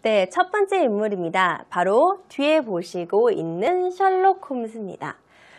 네, 첫 번째 인물입니다. 바로 뒤에 보시고 있는 셜록 홈즈입니다.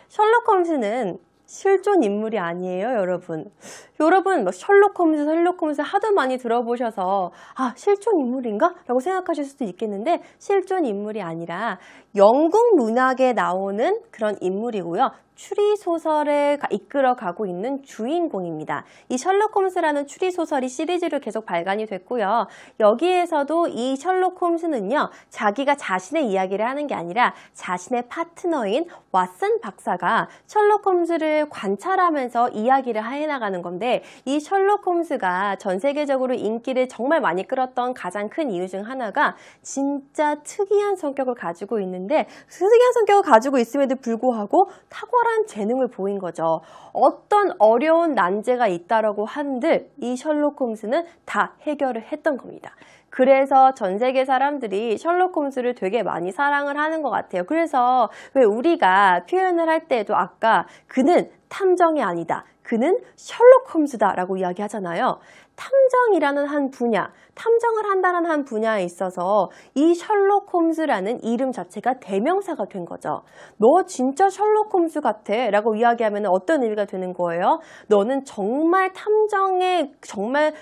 셜록 홈즈는 실존 인물이 아니에요, 여러분. 여러분, 셜록 홈즈 하도 많이 들어보셔서 실존 인물인가? 라고 생각하실 수도 있겠는데 실존 인물이 아니라 영국 문학에 나오는 그런 인물이고요. 추리소설을 이끌어가고 있는 주인공입니다. 이 셜록 홈즈라는 추리소설이 시리즈로 계속 발간이 됐고요. 여기에서도 이 셜록 홈즈는요, 자기가 자신의 이야기를 하는 게 아니라 자신의 파트너인 왓슨 박사가 셜록 홈즈를 관찰하면서 이야기를 해나가는 건데, 이 셜록 홈즈가 전 세계적으로 인기를 정말 많이 끌었던 가장 큰 이유 중 하나가 진짜 특이한 성격을 가지고 있는데, 특이한 성격을 가지고 있음에도 불구하고 탁월한 재능을 보인 거죠. 어떤 어려운 난제가 있다라고 한들 이 셜록 홈즈는 다 해결을 했던 겁니다. 그래서 전 세계 사람들이 셜록 홈즈를 되게 많이 사랑을 하는 것 같아요. 그래서 왜 우리가 표현을 할 때에도 아까 그는 탐정이 아니다, 그는 셜록 홈즈다 라고 이야기하잖아요. 탐정이라는 한 분야, 탐정을 한다는 한 분야에 있어서 이 셜록 홈즈라는 이름 자체가 대명사가 된 거죠. 너 진짜 셜록 홈즈 같아 라고 이야기하면 어떤 의미가 되는 거예요? 너는 정말 탐정에 정말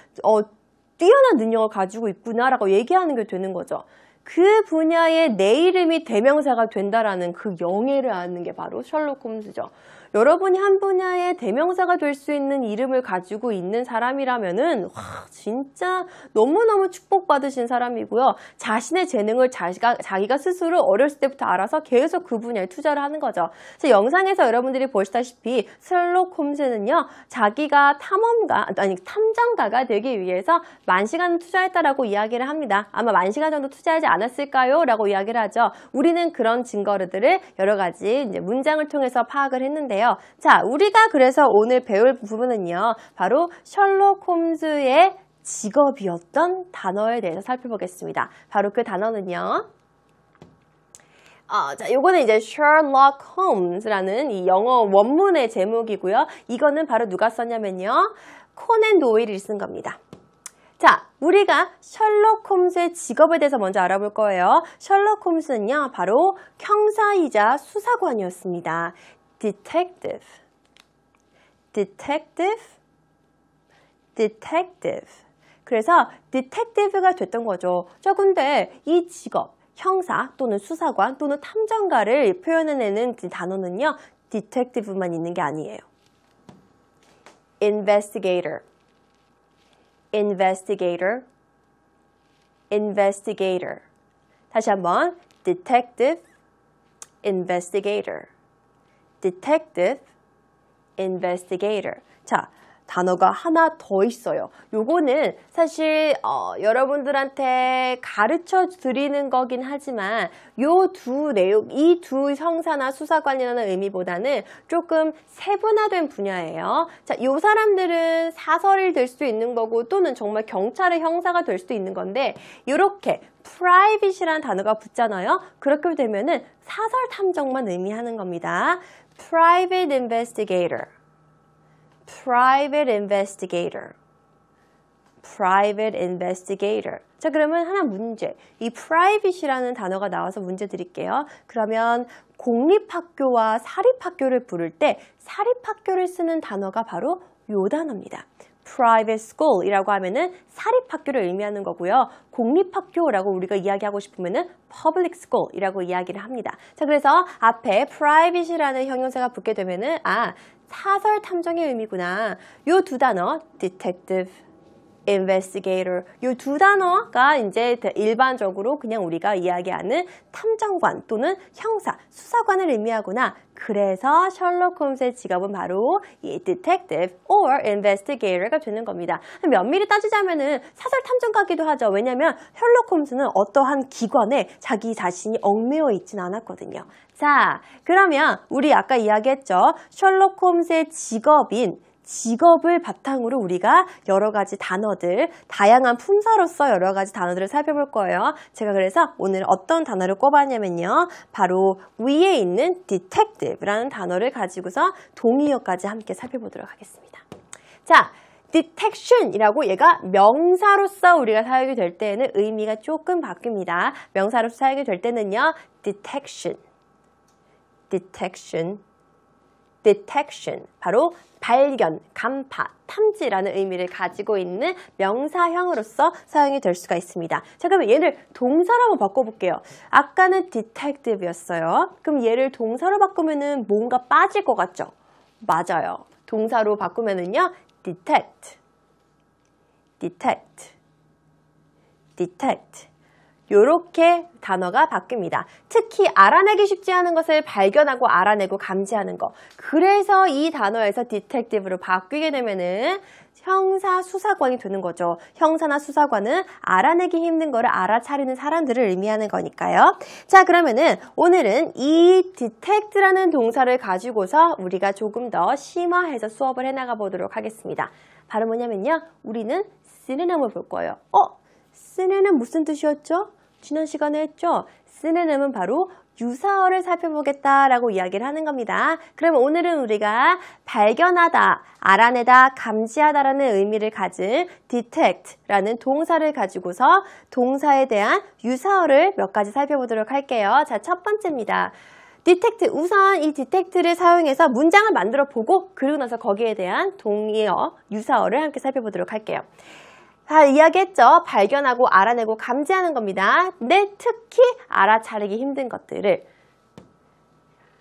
뛰어난 능력을 가지고 있구나 라고 얘기하는 게 되는 거죠. 그 분야에 내 이름이 대명사가 된다라는 그 영예를 아는 게 바로 셜록 홈즈죠. 여러분이 한 분야의 대명사가 될 수 있는 이름을 가지고 있는 사람이라면은 진짜 너무너무 축복받으신 사람이고요. 자신의 재능을 자기가 스스로 어렸을 때부터 알아서 계속 그 분야에 투자를 하는 거죠. 그래서 영상에서 여러분들이 보시다시피 셜록 홈즈는요, 자기가 탐정가가 되기 위해서 10,000시간을 투자했다라고 이야기를 합니다. 아마 10,000시간 정도 투자하지 않았을까요? 라고 이야기를 하죠. 우리는 그런 증거들을 여러 가지 이제 문장을 통해서 파악을 했는데요. 자, 우리가 그래서 오늘 배울 부분은요, 바로 셜록 홈즈의 직업이었던 단어에 대해서 살펴보겠습니다. 바로 그 단어는요, 자, 요거는 이제 Sherlock Holmes라는 이 영어 원문의 제목이고요. 이거는 바로 누가 썼냐면요, 코난 도일이 쓴 겁니다. 자, 우리가 셜록 홈즈의 직업에 대해서 먼저 알아볼 거예요. 셜록 홈즈는요, 바로 형사이자 수사관이었습니다. Detective. 그래서 detective가 됐던 거죠. 자, 근데 이 직업, 형사 또는 수사관 또는 탐정가를 표현해내는 단어는요, detective만 있는 게 아니에요. investigator. 다시 한번 detective, investigator. 자, 단어가 하나 더 있어요. 요거는 사실 여러분들한테 가르쳐 드리는 거긴 하지만 이 두 형사나 수사관이라는 의미보다는 조금 세분화된 분야예요. 자, 요 사람들은 사설이 될 수도 있는 거고 또는 정말 경찰의 형사가 될 수도 있는 건데, 요렇게 private이라는 단어가 붙잖아요. 그렇게 되면은 사설 탐정만 의미하는 겁니다. Private investigator. 자, 그러면 하나 문제. 이 private이라는 단어가 나와서 문제 드릴게요. 그러면 공립학교와 사립학교를 부를 때 사립학교를 쓰는 단어가 바로 요 단어입니다. private school이라고 하면은 사립학교를 의미하는 거고요. 공립학교라고 우리가 이야기하고 싶으면은 public school이라고 이야기를 합니다. 자, 그래서 앞에 private이라는 형용사가 붙게 되면은 사설 탐정의 의미구나. 요 두 단어, detective, investigator, 요 두 단어가 이제 일반적으로 그냥 우리가 이야기하는 탐정관 또는 형사, 수사관을 의미하구나. 그래서 셜록 홈즈의 직업은 바로 이 detective or investigator가 되는 겁니다. 면밀히 따지자면은 사설 탐정가기도 하죠. 왜냐면 셜록 홈즈는 어떠한 기관에 자기 자신이 얽매여 있진 않았거든요. 자, 그러면 우리 아까 이야기했죠. 셜록 홈즈의 직업을 바탕으로 우리가 여러 가지 단어들, 다양한 품사로서 여러 가지 단어들을 살펴볼 거예요. 제가 그래서 오늘 어떤 단어를 꼽았냐면요, 바로 위에 있는 detective라는 단어를 가지고서 동의어까지 함께 살펴보도록 하겠습니다. 자, detection이라고 얘가 명사로서 우리가 사용이 될 때에는 의미가 조금 바뀝니다. 명사로서 사용이 될 때는요. detection, detection, detection. 바로 발견, 간파, 탐지라는 의미를 가지고 있는 명사형으로서 사용이 될 수가 있습니다. 자, 그러면 얘를 동사로 한번 바꿔볼게요. 아까는 detective였어요. 그럼 얘를 동사로 바꾸면은 뭔가 빠질 것 같죠? 맞아요. 동사로 바꾸면은요, detect, detect, detect. 요렇게 단어가 바뀝니다. 특히 알아내기 쉽지 않은 것을 발견하고 알아내고 감지하는 거. 그래서 이 단어에서 detective로 바뀌게 되면은 형사 수사관이 되는 거죠. 형사나 수사관은 알아내기 힘든 거를 알아차리는 사람들을 의미하는 거니까요. 자, 그러면은 오늘은 이 detect라는 동사를 가지고서 우리가 조금 더 심화해서 수업을 해나가 보도록 하겠습니다. 바로 뭐냐면요. 우리는 synonym을 볼 거예요. synonym 무슨 뜻이었죠? 지난 시간에 했죠? synonym은 바로 유사어를 살펴보겠다라고 이야기를 하는 겁니다. 그럼 오늘은 우리가 발견하다, 알아내다, 감지하다라는 의미를 가진 detect라는 동사를 가지고서 동사에 대한 유사어를 몇 가지 살펴보도록 할게요. 자, 첫 번째입니다. detect, 우선 이 detect를 사용해서 문장을 만들어 보고 그러고 나서 거기에 대한 동의어, 유사어를 함께 살펴보도록 할게요. 다 이야기했죠. 발견하고 알아내고 감지하는 겁니다. 근데 특히 알아차리기 힘든 것들을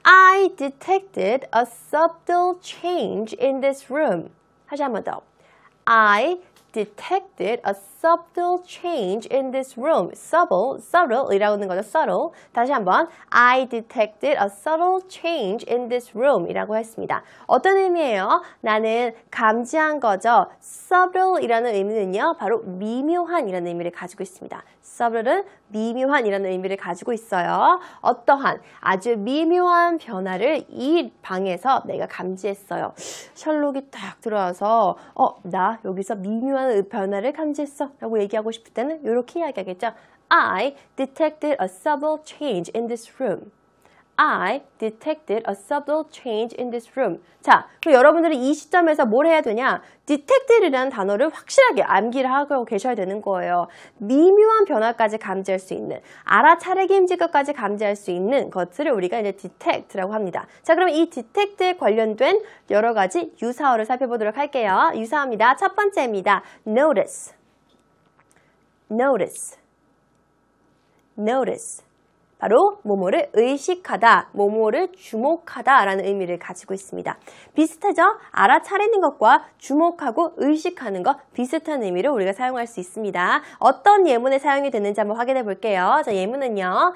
I detected a subtle change in this room. 다시 한 번 더. I detected a subtle change in this room. subtle 이라고 하는 거죠. subtle. 다시 한번 I detected a subtle change in this room 이라고 했습니다. 어떤 의미예요? 나는 감지한 거죠. subtle 이라는 의미는요. 바로 미묘한 이라는 의미를 가지고 있습니다. subtle은 미묘한 이라는 의미를 가지고 있어요. 어떠한 아주 미묘한 변화를 이 방에서 내가 감지했어요. 셜록이 딱 들어와서 나 여기서 미묘한 변화를 감지했어 라고 얘기하고 싶을 때는 이렇게 이야기하겠죠. I detected a subtle change in this room. I detected a subtle change in this room. 자, 그럼 여러분들이 이 시점에서 뭘 해야 되냐? detected이라는 단어를 확실하게 암기를 하고 계셔야 되는 거예요. 미묘한 변화까지 감지할 수 있는, 알아차리기 힘든 것까지 감지할 수 있는 것들을 우리가 이제 detect라고 합니다. 자, 그럼 이 detect에 관련된 여러 가지 유사어를 살펴보도록 할게요. 유사어입니다. 첫 번째입니다. notice, notice, notice. 바로 뭐뭐를 의식하다, 뭐뭐를 주목하다 라는 의미를 가지고 있습니다. 비슷하죠? 알아차리는 것과 주목하고 의식하는 것 비슷한 의미로 우리가 사용할 수 있습니다. 어떤 예문에 사용이 되는지 한번 확인해 볼게요. 자, 예문은요.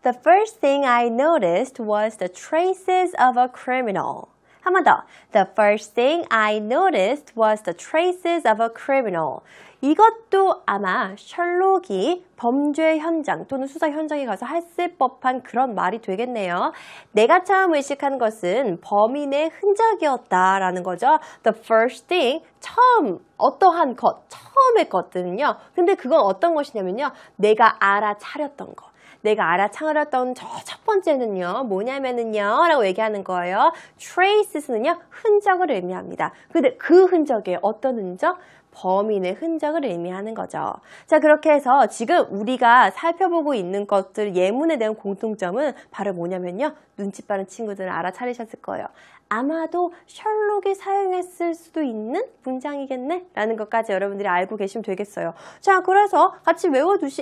The first thing I noticed was the traces of a criminal. 한 번 더. The first thing I noticed was the traces of a criminal. 이것도 아마 셜록이 범죄 현장 또는 수사 현장에 가서 했을 법한 그런 말이 되겠네요. 내가 처음 의식한 것은 범인의 흔적이었다라는 거죠. The first thing, 처음, 어떠한 것, 처음의 것들은요. 근데 그건 어떤 것이냐면요. 내가 알아차렸던 것. 내가 알아차렸던 저 첫 번째는요. 뭐냐면은요. 라고 얘기하는 거예요. traces는요. 흔적을 의미합니다. 근데 그 흔적이 어떤 흔적? 범인의 흔적을 의미하는 거죠. 자, 그렇게 해서 지금 우리가 살펴보고 있는 것들 예문에 대한 공통점은 바로 뭐냐면요. 눈치 빠른 친구들은 알아차리셨을 거예요. 아마도 셜록이 사용했을 수도 있는 문장이겠네? 라는 것까지 여러분들이 알고 계시면 되겠어요. 자, 그래서 같이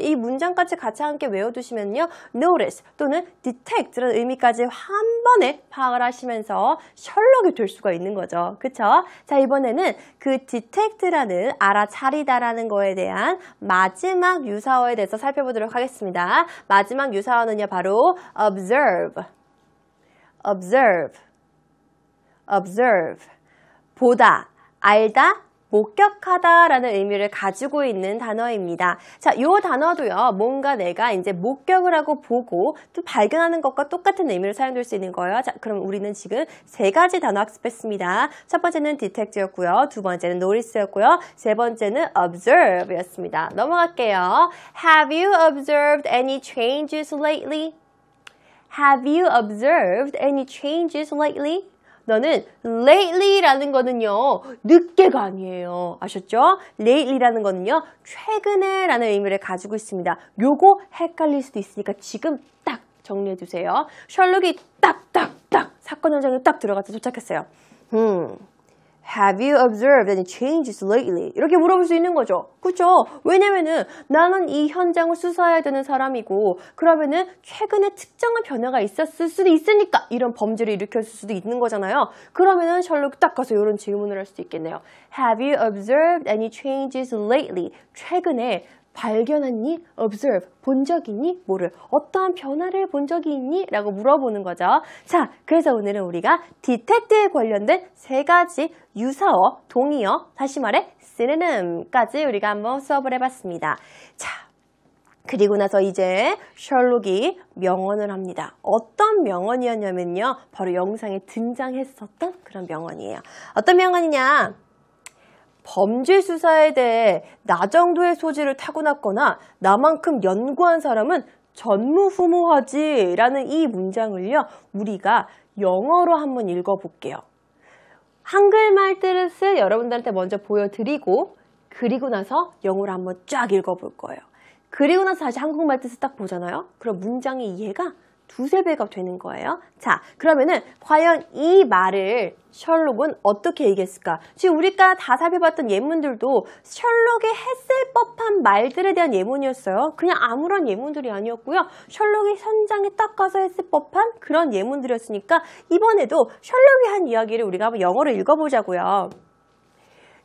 이 문장까지 같이 함께 외워두시면요. notice 또는 detect라는 의미까지 한 번에 파악을 하시면서 셜록이 될 수가 있는 거죠. 그쵸? 자, 이번에는 그 detect라는 알아차리다라는 거에 대한 마지막 유사어에 대해서 살펴보도록 하겠습니다. 마지막 유사어는요. 바로 observe. observe. observe, 보다, 알다, 목격하다라는 의미를 가지고 있는 단어입니다. 자, 이 단어도요, 뭔가 내가 이제 목격을 하고 보고 또 발견하는 것과 똑같은 의미로 사용될 수 있는 거예요. 자, 그럼 우리는 지금 세 가지 단어 학습했습니다. 첫 번째는 detect였고요, 두 번째는 notice였고요, 세 번째는 observe였습니다. 넘어갈게요. Have you observed any changes lately? Have you observed any changes lately? 너는 lately라는 거는요, 늦게가 아니에요. 아셨죠? lately라는 거는요, 최근에 라는 의미를 가지고 있습니다. 요거 헷갈릴 수도 있으니까 지금 딱 정리해 두세요. 셜록이 딱딱딱 사건 현장에 딱 들어가서 도착했어요. Have you observed any changes lately? 이렇게 물어볼 수 있는 거죠. 그렇죠? 왜냐면은 나는 이 현장을 수사해야 되는 사람이고 그러면은 최근에 특정한 변화가 있었을 수도 있으니까 이런 범죄를 일으켰을 수도 있는 거잖아요. 그러면은 셜록이 딱 가서 이런 질문을 할 수도 있겠네요. Have you observed any changes lately? 최근에 발견했니? observe, 본 적이 있니? 뭐를? 어떠한 변화를 본 적이 있니? 라고 물어보는 거죠. 자, 그래서 오늘은 우리가 detect에 관련된 세 가지 유사어, 동의어, 다시 말해 synonym까지 우리가 한번 수업을 해봤습니다. 자, 그리고 나서 이제 셜록이 명언을 합니다. 어떤 명언이었냐면요. 바로 영상에 등장했었던 그런 명언이에요. 어떤 명언이냐? 범죄 수사에 대해 나 정도의 소질을 타고났거나 나만큼 연구한 사람은 전무후무하지 라는 이 문장을요, 우리가 영어로 한번 읽어볼게요. 한글말 뜻을 여러분들한테 먼저 보여드리고 그리고 나서 영어로 한번 쫙 읽어볼 거예요. 그리고 나서 다시 한국말 뜻을 딱 보잖아요. 그럼 문장의 이해가 두세 배가 되는 거예요. 자, 그러면은 과연 이 말을 셜록은 어떻게 얘기했을까? 지금 우리가 다 살펴봤던 예문들도 셜록이 했을 법한 말들에 대한 예문이었어요. 그냥 아무런 예문들이 아니었고요. 셜록이 현장에 딱 가서 했을 법한 그런 예문들이었으니까 이번에도 셜록이 한 이야기를 우리가 한번 영어로 읽어보자고요.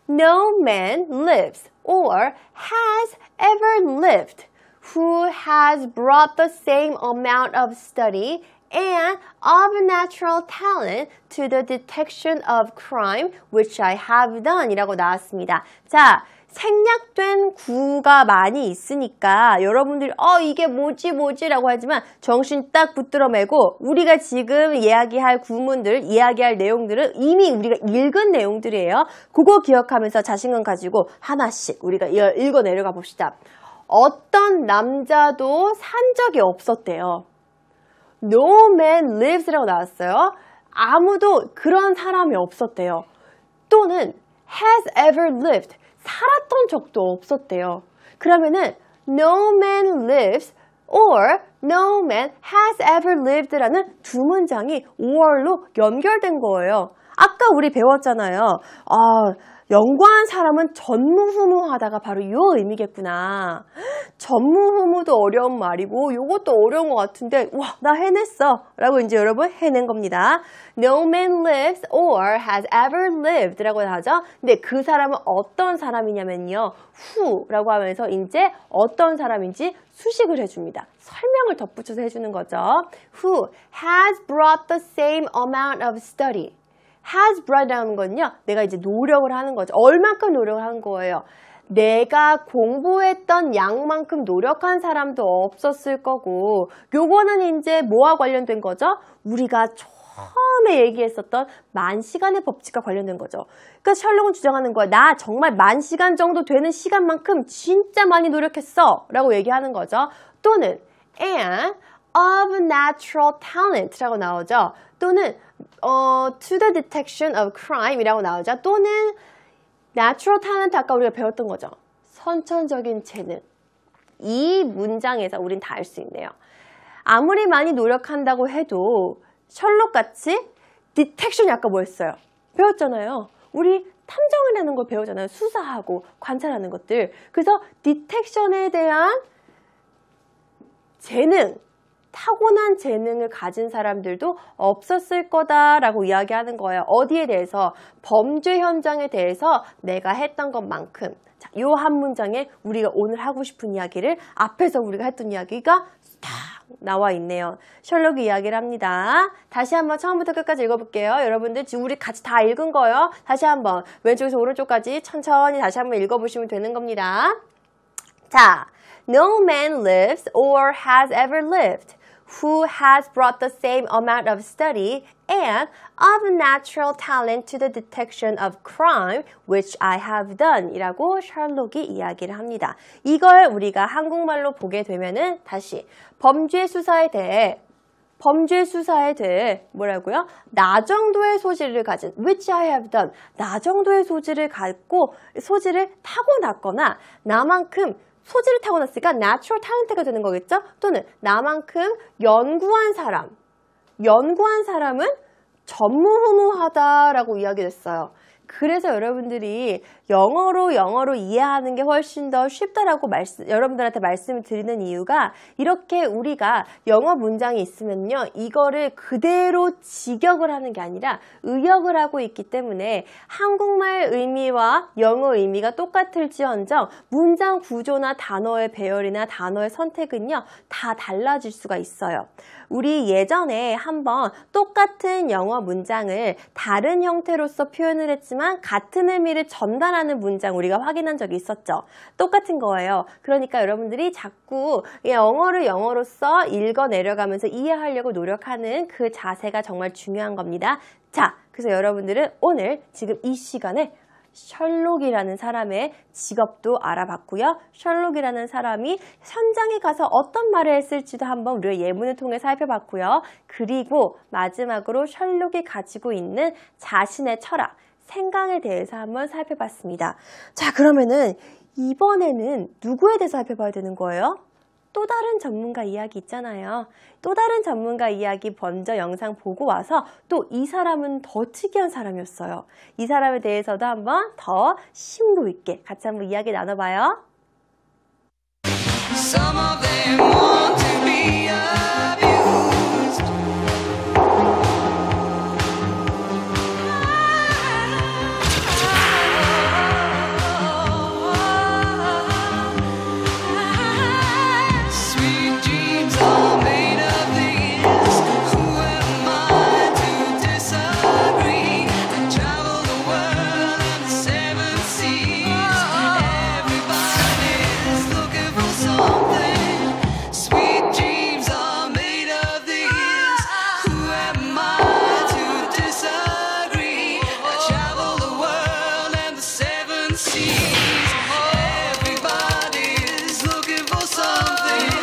No man lives or has ever lived who has brought the same amount of study and of natural talent to the detection of crime which I have done 이라고 나왔습니다. 자, 생략된 구가 많이 있으니까 여러분들이 이게 뭐지 라고 하지만 정신 딱 붙들어 매고 우리가 지금 이야기할 구문들, 이야기할 내용들은 이미 우리가 읽은 내용들이에요. 그거 기억하면서 자신감 가지고 하나씩 우리가 읽어 내려가 봅시다. 어떤 남자도 산 적이 없었대요. No man lives라고 나왔어요. 아무도 그런 사람이 없었대요. 또는 has ever lived, 살았던 적도 없었대요. 그러면은 no man lives or no man has ever lived라는 두 문장이 or로 연결된 거예요. 아까 우리 배웠잖아요. 연구한 사람은 전무후무하다가 바로 이 의미겠구나. 전무후무도 어려운 말이고 이것도 어려운 것 같은데 와, 나 해냈어 라고 이제 여러분 해낸 겁니다. No man lives or has ever lived 라고 하죠. 근데 그 사람은 어떤 사람이냐면요. who 라고 하면서 이제 어떤 사람인지 수식을 해줍니다. 설명을 덧붙여서 해주는 거죠. Who has brought the same amount of study. has brought라는 건요, 내가 이제 노력을 하는 거죠. 얼만큼 노력을 한 거예요. 내가 공부했던 양만큼 노력한 사람도 없었을 거고, 요거는 이제 뭐와 관련된 거죠? 우리가 처음에 얘기했었던 만시간의 법칙과 관련된 거죠. 그러니까 셜록은 주장하는 거야. 나 정말 만시간 정도 되는 시간만큼 진짜 많이 노력했어 라고 얘기하는 거죠. 또는 and of natural talent 라고 나오죠. 또는 to the detection of crime 이라고 나오죠. 또는 natural talent 아까 우리가 배웠던 거죠. 선천적인 재능. 이 문장에서 우린 다 알 수 있네요. 아무리 많이 노력한다고 해도 셜록같이 detection이 아까 뭐였어요? 배웠잖아요. 우리 탐정을 하는 걸 배우잖아요. 수사하고 관찰하는 것들. 그래서 detection에 대한 재능, 타고난 재능을 가진 사람들도 없었을 거다라고 이야기하는 거예요. 어디에 대해서? 범죄 현장에 대해서 내가 했던 것만큼. 자, 요 한 문장에 우리가 오늘 하고 싶은 이야기를 앞에서 우리가 했던 이야기가 딱 나와 있네요. 셜록이 이야기를 합니다. 다시 한번 처음부터 끝까지 읽어볼게요. 여러분들 지금 우리 같이 다 읽은 거예요. 다시 한번 왼쪽에서 오른쪽까지 천천히 다시 한번 읽어보시면 되는 겁니다. 자, No man lives or has ever lived who has brought the same amount of study and of natural talent to the detection of crime which I have done 이라고 셜록이 이야기를 합니다. 이걸 우리가 한국말로 보게 되면은 다시 범죄 수사에 대해 범죄 수사에 대해 뭐라고요? 나 정도의 소질을 가진 which I have done 나 정도의 소질을 갖고 소질을 타고났거나 나만큼 소질을 타고났으니까 natural talent가 되는 거겠죠? 또는 나만큼 연구한 사람은 전무후무하다라고 이야기했어요. 그래서 여러분들이 영어로 이해하는 게 훨씬 더 쉽다라고 여러분들한테 말씀을 드리는 이유가 이렇게 우리가 영어 문장이 있으면요. 이거를 그대로 직역을 하는 게 아니라 의역을 하고 있기 때문에 한국말 의미와 영어 의미가 똑같을지언정 문장 구조나 단어의 배열이나 단어의 선택은요. 다 달라질 수가 있어요. 우리 예전에 한번 똑같은 영어 문장을 다른 형태로서 표현을 했지만 같은 의미를 전달하는 문장 우리가 확인한 적이 있었죠. 똑같은 거예요. 그러니까 여러분들이 자꾸 영어를 영어로서 읽어 내려가면서 이해하려고 노력하는 그 자세가 정말 중요한 겁니다. 자, 그래서 여러분들은 오늘 지금 이 시간에 셜록이라는 사람의 직업도 알아봤고요. 셜록이라는 사람이 현장에 가서 어떤 말을 했을지도 한번 우리가 예문을 통해 살펴봤고요. 그리고 마지막으로 셜록이 가지고 있는 자신의 철학, 생각에 대해서 한번 살펴봤습니다. 자, 그러면은 이번에는 누구에 대해서 살펴봐야 되는 거예요? 또 다른 전문가 이야기 있잖아요. 또 다른 전문가 이야기 먼저 영상 보고 와서 또 이 사람은 더 특이한 사람이었어요. 이 사람에 대해서도 한번 더 심도 있게 같이 한번 이야기 나눠봐요. Some of them want to be abused. Sweet dreams are made of this. Who am I to disagree? I travel the world and the seven seas. Everybody's looking for something. Sweet dreams are made of this. Who am I to disagree? I travel the world and the seven seas. Everybody's looking for something.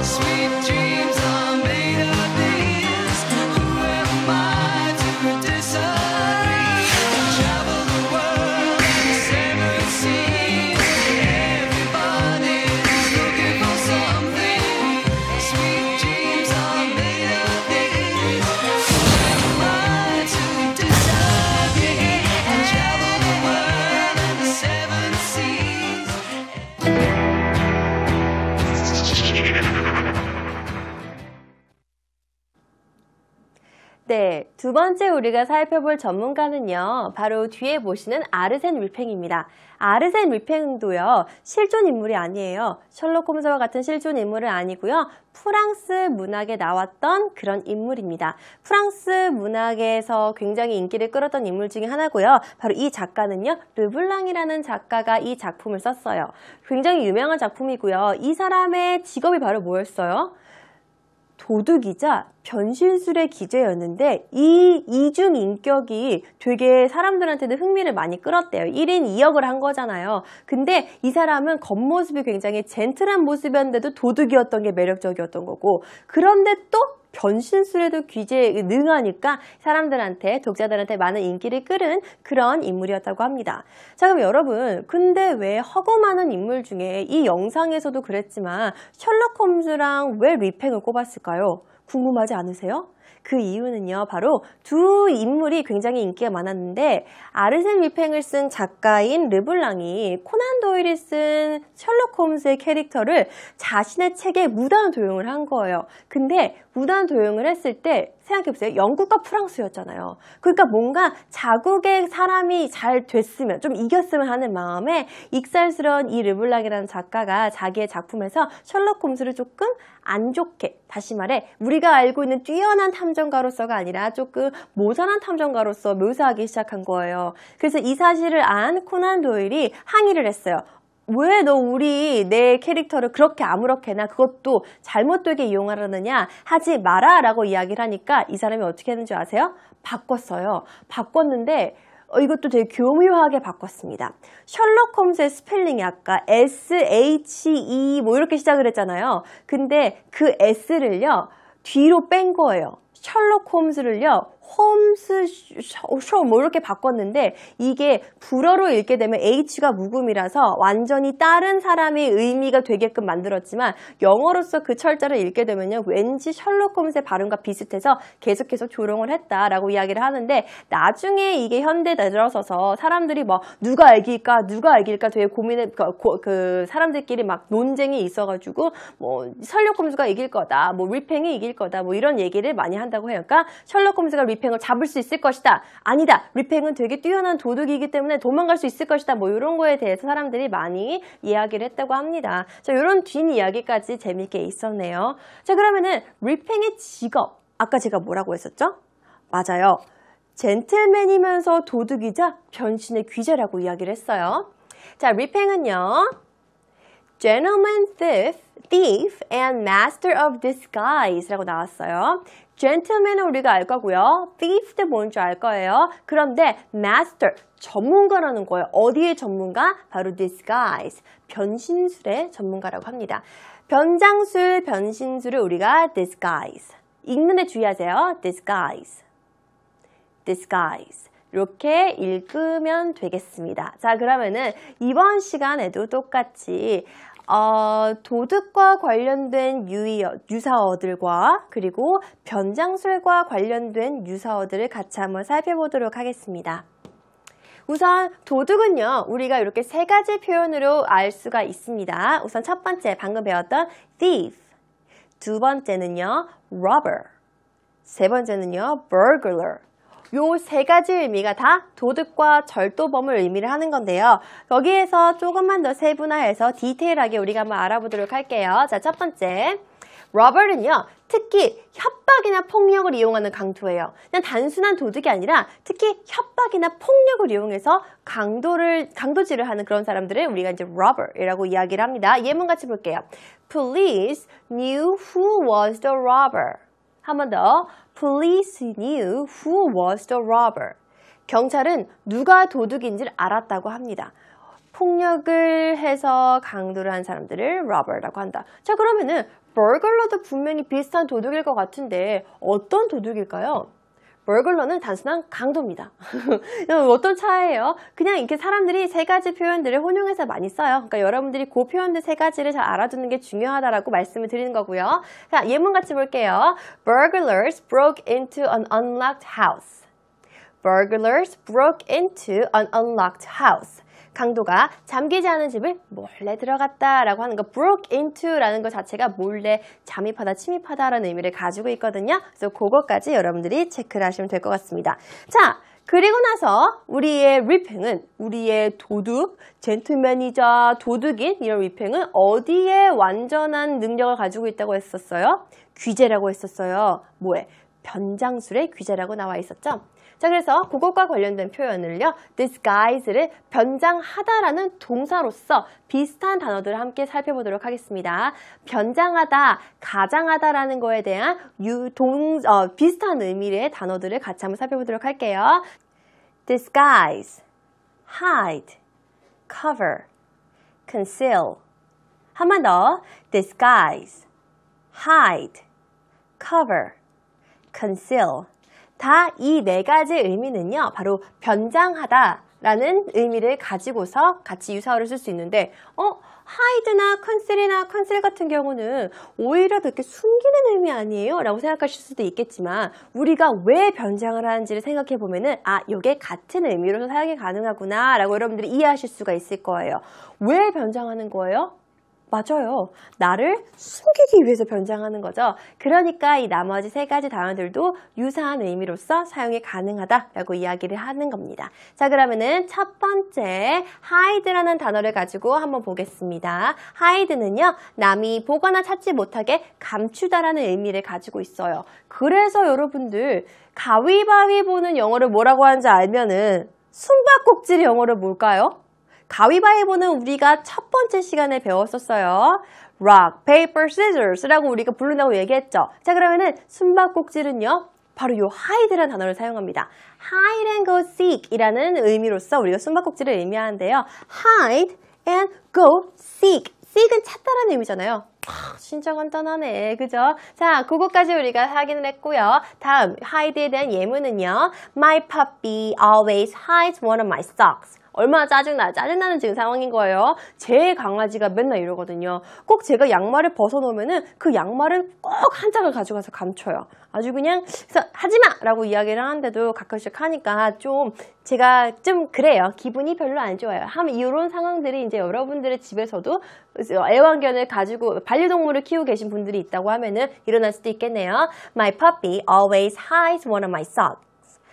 Sweet dreams are made of this. Who am I to disagree? I travel the world and the seven seas. Everybody's looking for something. Sweet dreams are made of this. Who am I to disagree? I travel the world and the seven seas. 네, 두 번째 우리가 살펴볼 전문가는요. 바로 뒤에 보시는 아르센 윌팽입니다. 아르센 윌팽도요. 실존 인물이 아니에요. 셜록 홈즈와 같은 실존 인물은 아니고요. 프랑스 문학에 나왔던 그런 인물입니다. 프랑스 문학에서 굉장히 인기를 끌었던 인물 중에 하나고요. 바로 이 작가는요. 르블랑이라는 작가가 이 작품을 썼어요. 굉장히 유명한 작품이고요. 이 사람의 직업이 바로 뭐였어요? 도둑이자 변신술의 기재였는데 이 이중 인격이 되게 사람들한테는 흥미를 많이 끌었대요. 1인 2역을 한 거잖아요. 근데 이 사람은 겉모습이 굉장히 젠틀한 모습이었는데도 도둑이었던 게 매력적이었던 거고 그런데 또 변신술에도 귀재에 능하니까 사람들한테 독자들한테 많은 인기를 끌은 그런 인물이었다고 합니다. 자, 그럼 여러분 근데 왜 허구 많은 인물 중에 이 영상에서도 그랬지만 셜록 홈즈랑 왜 윌팽을 꼽았을까요? 궁금하지 않으세요? 그 이유는요. 바로 두 인물이 굉장히 인기가 많았는데 아르센 윌팽을 쓴 작가인 르블랑이 코난 도일이 쓴 셜록 홈즈의 캐릭터를 자신의 책에 무단 도용을 한 거예요. 근데 무단 도용을 했을 때 생각해보세요. 영국과 프랑스였잖아요. 그러니까 뭔가 자국의 사람이 잘 됐으면 좀 이겼으면 하는 마음에 익살스러운 이 르블랑이라는 작가가 자기의 작품에서 셜록 홈즈를 조금 안 좋게 다시 말해 우리가 알고 있는 뛰어난 탐정가로서가 아니라 조금 모자란 탐정가로서 묘사하기 시작한 거예요. 그래서 이 사실을 안 코난 도일이 항의를 했어요. 왜 너 내 캐릭터를 그렇게 아무렇게나 그것도 잘못되게 이용하려느냐 하지 마라 라고 이야기를 하니까 이 사람이 어떻게 했는지 아세요? 바꿨어요. 바꿨는데 이것도 되게 교묘하게 바꿨습니다. 셜록 홈즈의 스펠링이 아까 SHE 뭐 이렇게 시작을 했잖아요. 근데 그 S를요. 뒤로 뺀 거예요. 셜록 홈즈를요. 홈스 쇼 뭐 이렇게 바꿨는데 이게 불어로 읽게 되면 H가 묵음이라서 완전히 다른 사람의 의미가 되게끔 만들었지만 영어로서 그 철자를 읽게 되면요. 왠지 셜록 홈즈의 발음과 비슷해서 계속해서 조롱을 했다라고 이야기를 하는데 나중에 이게 현대에 들어서서 사람들이 뭐 누가 이길까 되게 고민을 그 사람들끼리 막 논쟁이 있어가지고 뭐 셜록 홈즈가 이길 거다, 뭐 리팽이 이길 거다, 뭐 이런 얘기를 많이 한다고 해요. 그러니까 셜록 홈즈가 리팽을 잡을 수 있을 것이다. 아니다. 리팽은 되게 뛰어난 도둑이기 때문에 도망갈 수 있을 것이다. 뭐 이런 거에 대해서 사람들이 많이 이야기를 했다고 합니다. 자, 이런 뒷이야기까지 재밌게 있었네요. 자, 그러면은 리팽의 직업. 아까 제가 뭐라고 했었죠? 맞아요. 젠틀맨이면서 도둑이자 변신의 귀재라고 이야기를 했어요. 자, 리팽은요. Gentleman thief and master of disguise 라고 나왔어요. gentleman은 우리가 알 거고요. thief도 뭔지 알 거예요. 그런데 master, 전문가라는 거예요. 어디의 전문가? 바로 disguise, 변신술의 전문가라고 합니다. 변장술, 변신술을 우리가 disguise. 읽는데 주의하세요. disguise. disguise. 이렇게 읽으면 되겠습니다. 자, 그러면은 이번 시간에도 똑같이 도둑과 관련된 유사어들과 그리고 변장술과 관련된 유사어들을 같이 한번 살펴보도록 하겠습니다. 우선 도둑은요, 우리가 이렇게 세 가지 표현으로 알 수가 있습니다. 우선 첫 번째, 방금 배웠던 thief. 두 번째는요, robber. 세 번째는요, burglar. 요 세 가지 의미가 다 도둑과 절도범을 의미를 하는 건데요. 여기에서 조금만 더 세분화해서 디테일하게 우리가 한번 알아보도록 할게요. 자, 첫 번째. robber는요, 특히 협박이나 폭력을 이용하는 강도예요. 그냥 단순한 도둑이 아니라 특히 협박이나 폭력을 이용해서 강도질을 하는 그런 사람들을 우리가 이제 robber이라고 이야기를 합니다. 예문 같이 볼게요. Police knew who was the robber. 한 번 더. Police knew who was the robber. 경찰은 누가 도둑인지를 알았다고 합니다. 폭력을 해서 강도를 한 사람들을 robber라고 한다. 자, 그러면은 burglar도 분명히 비슷한 도둑일 것 같은데 어떤 도둑일까요? burglar는 단순한 강도입니다. 어떤 차이예요? 그냥 이렇게 사람들이 세 가지 표현들을 혼용해서 많이 써요. 그러니까 여러분들이 그 표현들 세 가지를 잘 알아두는 게 중요하다라고 말씀을 드리는 거고요. 자, 예문 같이 볼게요. Burglars broke into an unlocked house. Burglars broke into an unlocked house. 강도가 잠기지 않은 집을 몰래 들어갔다라고 하는 거, broke into라는 것 자체가 몰래 잠입하다, 침입하다라는 의미를 가지고 있거든요. 그래서 그것까지 여러분들이 체크를 하시면 될 것 같습니다. 자, 그리고 나서 우리의 리팽은, 우리의 도둑, 젠틀맨이자 도둑인 이런 리팽은 어디에 완전한 능력을 가지고 있다고 했었어요? 귀재라고 했었어요. 뭐에? 변장술의 귀재라고 나와 있었죠. 자, 그래서 그것과 관련된 표현을요, disguise를 변장하다라는 동사로서 비슷한 단어들을 함께 살펴보도록 하겠습니다. 변장하다, 가장하다라는 거에 대한 비슷한 의미의 단어들을 같이 한번 살펴보도록 할게요. disguise, hide, cover, conceal. 한 번 더. disguise, hide, cover, conceal. 다 이 네 가지 의미는요, 바로 변장하다라는 의미를 가지고서 같이 유사어를 쓸 수 있는데, hide나 conceal 같은 경우는 오히려 그렇게 숨기는 의미 아니에요? 라고 생각하실 수도 있겠지만, 우리가 왜 변장을 하는지를 생각해 보면은, 이게 같은 의미로서 사용이 가능하구나 라고 여러분들이 이해하실 수가 있을 거예요. 왜 변장하는 거예요? 맞아요. 나를 숨기기 위해서 변장하는 거죠. 그러니까 이 나머지 세 가지 단어들도 유사한 의미로서 사용이 가능하다라고 이야기를 하는 겁니다. 자, 그러면은 첫 번째 hide라는 단어를 가지고 한번 보겠습니다. hide는요, 남이 보거나 찾지 못하게 감추다라는 의미를 가지고 있어요. 그래서 여러분들 가위바위보는 영어를 뭐라고 하는지 알면은 숨바꼭질의 영어를 뭘까요? 가위바위보는 우리가 첫 번째 시간에 배웠었어요. Rock, paper, scissors라고 우리가 부른다고 얘기했죠. 자, 그러면은 숨바꼭질은요, 바로 요 hide라는 단어를 사용합니다. hide and go seek 이라는 의미로서 우리가 숨바꼭질을 의미하는데요. hide and go seek. seek은 찾다라는 의미잖아요. 진짜 간단하네. 그죠? 자, 그거까지 우리가 확인을 했고요. 다음, hide에 대한 예문은요. My puppy always hides one of my socks. 얼마나 짜증나는 지금 상황인 거예요. 제 강아지가 맨날 이러거든요. 꼭 제가 양말을 벗어놓으면은 그 양말을 꼭 한 짝을 가져가서 감춰요. 아주 그냥, 그래서 하지마! 라고 이야기를 하는데도 가끔씩 하니까 제가 좀 그래요. 기분이 별로 안 좋아요. 이런 상황들이 이제 여러분들의 집에서도 애완견을 가지고 반려동물을 키우고 계신 분들이 있다고 하면은 일어날 수도 있겠네요. My puppy always hides one of my socks.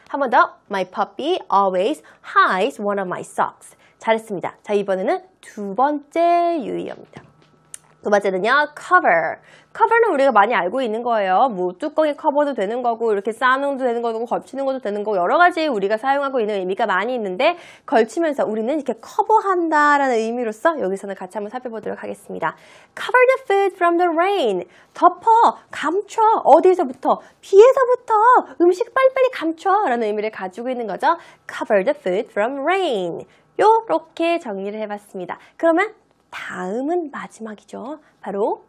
한 번 더. My puppy always hides one of my socks. 잘했습니다. 자, 이번에는 두 번째 유의어입니다. 두 번째는요, cover. cover는 우리가 많이 알고 있는 거예요. 뭐 뚜껑에 커버도 되는 거고, 이렇게 쌓아놓도 되는 거고, 걸치는 것도 되는 거고, 여러 가지 우리가 사용하고 있는 의미가 많이 있는데, 걸치면서 우리는 이렇게 커버한다라는 의미로서 여기서는 같이 한번 살펴보도록 하겠습니다. Cover the food from the rain. 덮어, 감춰. 어디서부터? 비에서부터 음식 빨리빨리 감춰 라는 의미를 가지고 있는 거죠. Cover the food from rain. 요렇게 정리를 해봤습니다. 그러면 다음은 마지막이죠. 바로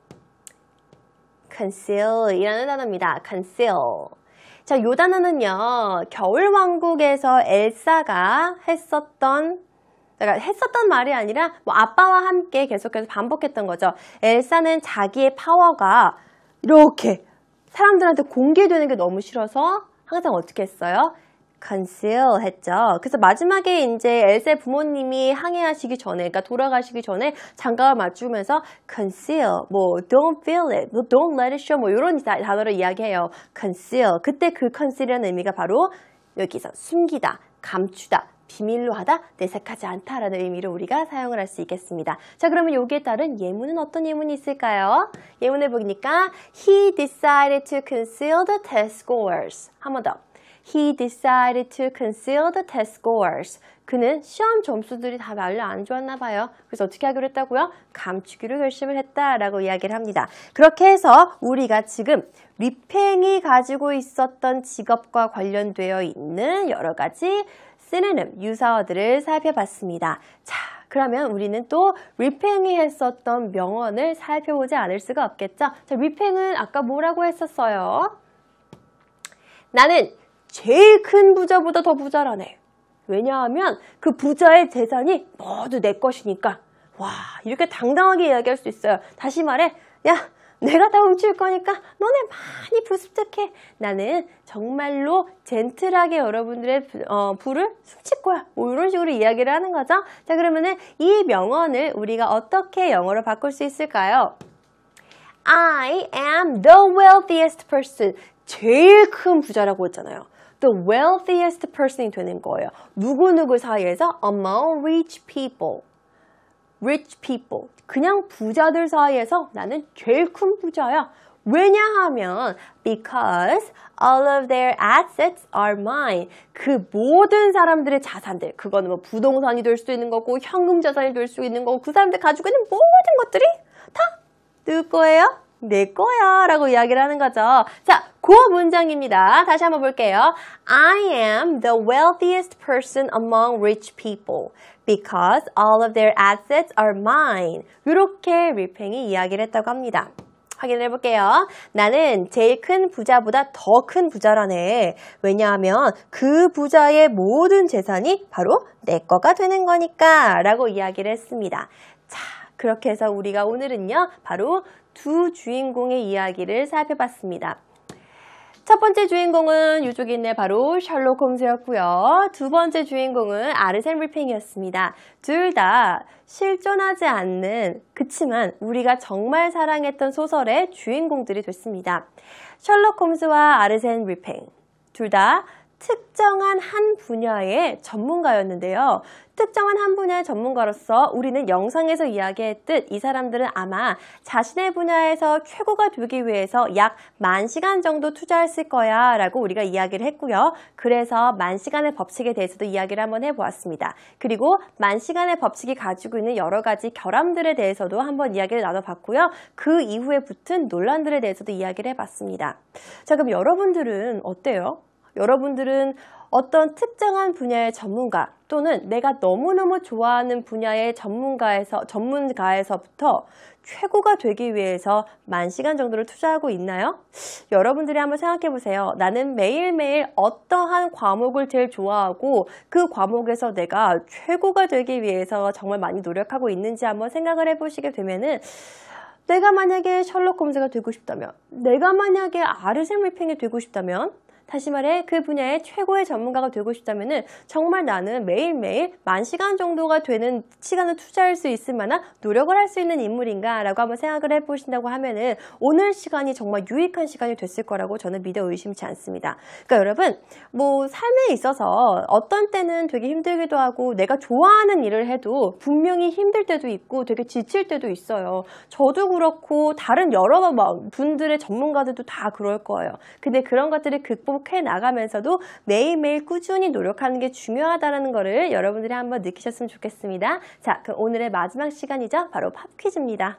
conceal이라는 단어입니다. conceal. 자, 요 단어는요. 겨울왕국에서 엘사가 했었던 말이 아니라 뭐 아빠와 함께 계속해서 반복했던 거죠. 엘사는 자기의 파워가 이렇게 사람들한테 공개되는 게 너무 싫어서 항상 어떻게 했어요? conceal 했죠. 그래서 마지막에 이제 엘사의 부모님이 항해하시기 전에, 그러니까 돌아가시기 전에 장갑을 맞추면서 conceal, 뭐 don't feel it, 뭐 don't let it show, 뭐 이런 단어를 이야기해요. conceal. 그때 그 conceal이라는 의미가 바로 여기서 숨기다, 감추다, 비밀로 하다, 내색하지 않다라는 의미로 우리가 사용을 할 수 있겠습니다. 자, 그러면 여기에 따른 예문은 어떤 예문이 있을까요? 예문을 보니까 He decided to conceal the test scores. 한 번 더. He decided to conceal the test scores. 그는 시험 점수들이 다 별로 안 좋았나 봐요. 그래서 어떻게 하기로 했다고요? 감추기로 결심을 했다라고 이야기를 합니다. 그렇게 해서 우리가 지금 리팽이 가지고 있었던 직업과 관련되어 있는 여러 가지 시노님, 유사어들을 살펴봤습니다. 자, 그러면 우리는 또 리팽이 했었던 명언을 살펴보지 않을 수가 없겠죠? 자, 리팽은 아까 뭐라고 했었어요? 나는 제일 큰 부자보다 더 부자라네. 왜냐하면 그 부자의 재산이 모두 내 것이니까. 와, 이렇게 당당하게 이야기할 수 있어요. 다시 말해, 야, 내가 다 훔칠 거니까 너네 많이 부습득해. 나는 정말로 젠틀하게 여러분들의 부를 훔칠 거야. 뭐 이런 식으로 이야기를 하는 거죠. 자, 그러면은 이 명언을 우리가 어떻게 영어로 바꿀 수 있을까요? I am the wealthiest person. 제일 큰 부자라고 했잖아요. The wealthiest person이 되는 거예요. 누구누구 사이에서 among rich people. rich people. 그냥 부자들 사이에서 나는 제일 큰 부자야. 왜냐하면 because all of their assets are mine. 그 모든 사람들의 자산들, 그거는 뭐 부동산이 될 수도 있는 거고 현금 자산이 될 수 있는 거고 그 사람들 가지고 있는 모든 것들이 다 누구 거예요? 내 거야 라고 이야기를 하는 거죠. 자, 그 문장입니다. 다시 한번 볼게요. I am the wealthiest person among rich people because all of their assets are mine. 이렇게 리팽이 이야기를 했다고 합니다. 확인해 볼게요. 나는 제일 큰 부자보다 더 큰 부자라네. 왜냐하면 그 부자의 모든 재산이 바로 내 거가 되는 거니까 라고 이야기를 했습니다. 자, 그렇게 해서 우리가 오늘은요, 바로 두 주인공의 이야기를 살펴봤습니다. 첫 번째 주인공은 이쪽에 있네, 바로 셜록 홈즈였고요. 두 번째 주인공은 아르센 리팽이었습니다. 둘 다 실존하지 않는, 그치만 우리가 정말 사랑했던 소설의 주인공들이 됐습니다. 셜록 홈즈와 아르센 리팽, 둘 다 특정한 한 분야의 전문가였는데요. 특정한 한 분야의 전문가로서 우리는 영상에서 이야기했듯 이 사람들은 아마 자신의 분야에서 최고가 되기 위해서 약 10,000시간 정도 투자했을 거야 라고 우리가 이야기를 했고요. 그래서 10,000시간의 법칙에 대해서도 이야기를 한번 해보았습니다. 그리고 10,000시간의 법칙이 가지고 있는 여러 가지 결함들에 대해서도 한번 이야기를 나눠봤고요. 그 이후에 붙은 논란들에 대해서도 이야기를 해봤습니다. 자, 그럼 여러분들은 어때요? 여러분들은 어떤 특정한 분야의 전문가, 또는 내가 너무너무 좋아하는 분야의 전문가에서부터 최고가 되기 위해서 10,000시간 정도를 투자하고 있나요? 여러분들이 한번 생각해 보세요. 나는 매일매일 어떠한 과목을 제일 좋아하고 그 과목에서 내가 최고가 되기 위해서 정말 많이 노력하고 있는지 한번 생각을 해보시게 되면은 내가 만약에 셜록 홈즈가 되고 싶다면, 내가 만약에 아르센 리핑이 되고 싶다면, 다시 말해 그 분야의 최고의 전문가가 되고 싶다면 정말 나는 매일매일 10,000시간 정도가 되는 시간을 투자할 수 있을 만한 노력을 할 수 있는 인물인가 라고 한번 생각을 해보신다고 하면은 오늘 시간이 정말 유익한 시간이 됐을 거라고 저는 믿어 의심치 않습니다. 그러니까 여러분 뭐 삶에 있어서 어떤 때는 되게 힘들기도 하고 내가 좋아하는 일을 해도 분명히 힘들 때도 있고 되게 지칠 때도 있어요. 저도 그렇고 다른 여러 분들의 전문가들도 다 그럴 거예요. 근데 그런 것들을 극복해 나가면서도 매일매일 꾸준히 노력하는 게 중요하다는 거를 여러분들이 한번 느끼셨으면 좋겠습니다. 자, 그럼 오늘의 마지막 시간이죠. 바로 팝 퀴즈입니다.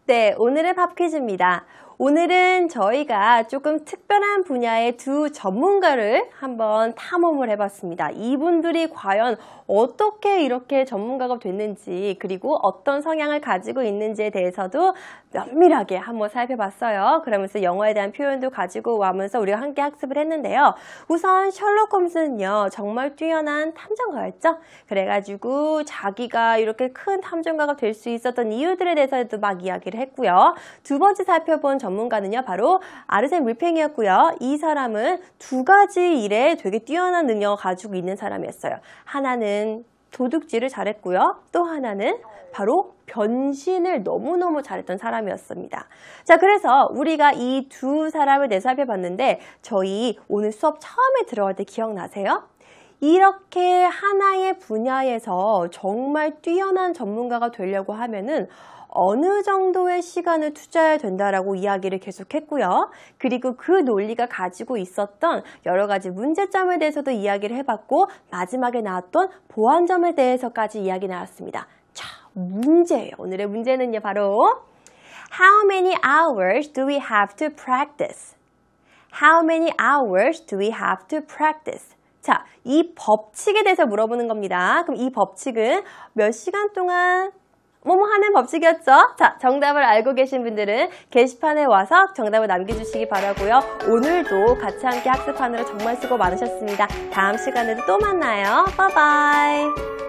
네, 오늘의 팝 퀴즈입니다. 오늘은 저희가 조금 특별한 분야의 두 전문가를 한번 탐험을 해봤습니다. 이분들이 과연 어떻게 이렇게 전문가가 됐는지 그리고 어떤 성향을 가지고 있는지에 대해서도 면밀하게 한번 살펴봤어요. 그러면서 영어에 대한 표현도 가지고 와면서 우리가 함께 학습을 했는데요. 우선 셜록 홈즈는요. 정말 뛰어난 탐정가였죠. 그래가지고 자기가 이렇게 큰 탐정가가 될 수 있었던 이유들에 대해서도 막 이야기를 했고요. 두 번째 살펴본 전문가는요. 바로 아르센 릴팽이었고요. 이 사람은 두 가지 일에 되게 뛰어난 능력을 가지고 있는 사람이었어요. 하나는 도둑질을 잘했고요. 또 하나는 바로 변신을 너무너무 잘했던 사람이었습니다. 자, 그래서 우리가 이 두 사람을 살펴봤는데 저희 오늘 수업 처음에 들어갈 때 기억나세요? 이렇게 하나의 분야에서 정말 뛰어난 전문가가 되려고 하면은 어느 정도의 시간을 투자해야 된다라고 이야기를 계속했고요. 그리고 그 논리가 가지고 있었던 여러 가지 문제점에 대해서도 이야기를 해봤고 마지막에 나왔던 보완점에 대해서까지 이야기 나왔습니다. 자, 문제예요. 오늘의 문제는요. 바로 How many hours do we have to practice? How many hours do we have to practice? 자, 이 법칙에 대해서 물어보는 겁니다. 그럼 이 법칙은 몇 시간 동안 뭐뭐 하는 법칙이었죠? 자, 정답을 알고 계신 분들은 게시판에 와서 정답을 남겨주시기 바라고요. 오늘도 같이 함께 학습하느라 정말 수고 많으셨습니다. 다음 시간에도 또 만나요. 바이바이.